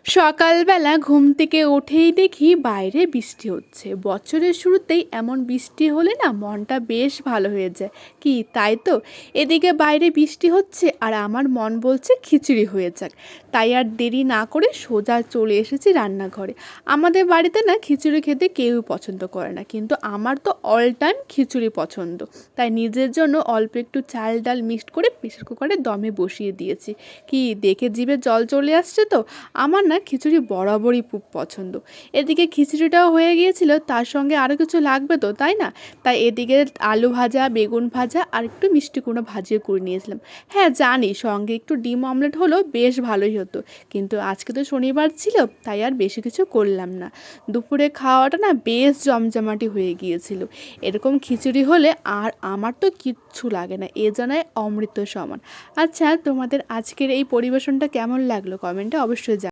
সকালবেলা ঘুম থেকে উঠেই দেখি বাইরে বৃষ্টি হচ্ছে। বছরের শুরুতেই এমন বৃষ্টি হলে না মনটা বেশ ভালো হয়ে যায়। কি তাই তো? এদিকে বাইরে বৃষ্টি হচ্ছে আর আমার মন বলছে খিচুড়ি হয়ে যাক। তাই আর দেরি না করে সোজা চলে এসেছি রান্নাঘরে। আমাদের বাড়িতে না খিচুড়ি খেতে কেউ পছন্দ করে না, কিন্তু আমার তো অল টাইম খিচুড়ি পছন্দ। তাই নিজের জন্য অল্প একটু চাল ডাল মিক্সড করে প্রেসার কুকারে দমে বসিয়ে দিয়েছি। কি দেখে জিভে জল চলে আসছে তো। আমার না খিচুড়ি বরাবরই খুব পছন্দ। এদিকে খিচুড়িটাও হয়ে গিয়েছিল, তার সঙ্গে আরও কিছু লাগবে তো, তাই না? তাই এদিকে আলু ভাজা, বেগুন ভাজা আর একটু মিষ্টি কুমড়ো ভাজিও করে নিয়েছিলাম। হ্যাঁ জানি, সঙ্গে একটু ডিম অমলেট হলেও বেশ ভালোই হতো, কিন্তু আজকে তো শনিবার ছিল, তাই আর বেশি কিছু করলাম না। দুপুরে খাওয়াটা না বেশ জমজমাটি হয়ে গিয়েছিল। এরকম খিচুড়ি হলে আর আমার তো কিচ্ছু লাগে না, এ জানায় অমৃত সমান। আচ্ছা, তোমাদের আজকের এই পরিবেশনটা কেমন লাগলো কমেন্টে অবশ্যই